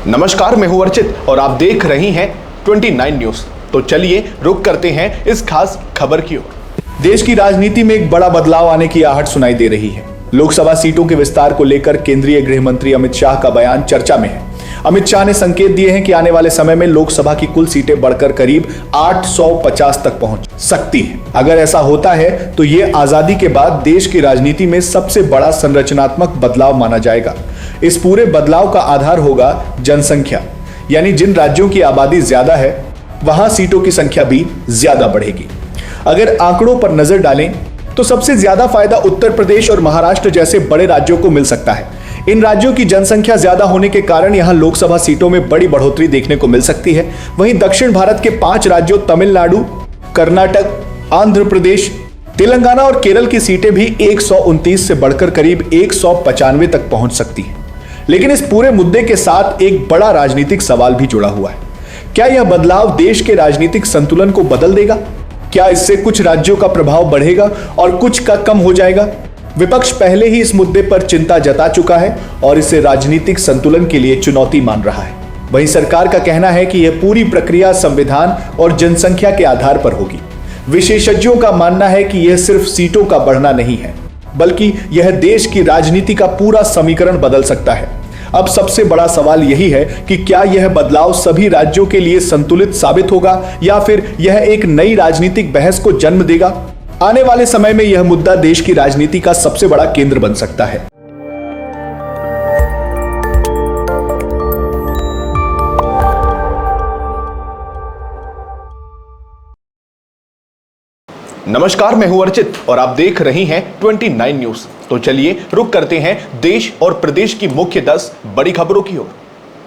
नमस्कार, मैं हूं अर्चित और आप देख रही हैं 29 न्यूज। तो चलिए रुक करते हैं इस खास खबर की ओर। देश की राजनीति में एक बड़ा बदलाव आने की आहट सुनाई दे रही है। लोकसभा सीटों के विस्तार को लेकर केंद्रीय गृह मंत्री अमित शाह का बयान चर्चा में है। अमित शाह ने संकेत दिए हैं कि आने वाले समय में लोकसभा की कुल सीटें बढ़कर करीब 850 तक पहुंच सकती हैं। अगर ऐसा होता है तो ये आजादी के बाद देश की राजनीति में सबसे बड़ा संरचनात्मक बदलाव माना जाएगा। इस पूरे बदलाव का आधार होगा जनसंख्या, यानी जिन राज्यों की आबादी ज्यादा है वहां सीटों की संख्या भी ज्यादा बढ़ेगी। अगर आंकड़ों पर नजर डालें तो सबसे ज्यादा फायदा उत्तर प्रदेश और महाराष्ट्र जैसे बड़े राज्यों को मिल सकता है। इन राज्यों की जनसंख्या ज्यादा होने के कारण यहां लोकसभा सीटों में बड़ी बढ़ोतरी देखने को मिल सकती है। वहीं दक्षिण भारत के 5 राज्यों तमिलनाडु, कर्नाटक, आंध्र प्रदेश, तेलंगाना और केरल की सीटें भी 129 से बढ़कर करीब 195 तक पहुंच सकती हैं। लेकिन इस पूरे मुद्दे के साथ एक बड़ा राजनीतिक सवाल भी जुड़ा हुआ है। क्या यह बदलाव देश के राजनीतिक संतुलन को बदल देगा? क्या इससे कुछ राज्यों का प्रभाव बढ़ेगा और कुछ का कम हो जाएगा? विपक्ष पहले ही इस मुद्दे पर चिंता जता चुका है और इसे राजनीतिक संतुलन के लिए चुनौती मान रहा है। वहीं सरकार का कहना है कि यह पूरी प्रक्रिया संविधान और जनसंख्या के आधार पर होगी। विशेषज्ञों का मानना है कि यह सिर्फ सीटों का बढ़ना नहीं है, बल्कि यह देश की राजनीति का पूरा समीकरण बदल सकता है। अब सबसे बड़ा सवाल यही है कि क्या यह बदलाव सभी राज्यों के लिए संतुलित साबित होगा या फिर यह एक नई राजनीतिक बहस को जन्म देगा? आने वाले समय में यह मुद्दा देश की राजनीति का सबसे बड़ा केंद्र बन सकता है। नमस्कार, मैं हूं अर्चित और आप देख रही हैं 29 न्यूज। तो चलिए रुक करते हैं देश और प्रदेश की मुख्य 10 बड़ी खबरों की ओर।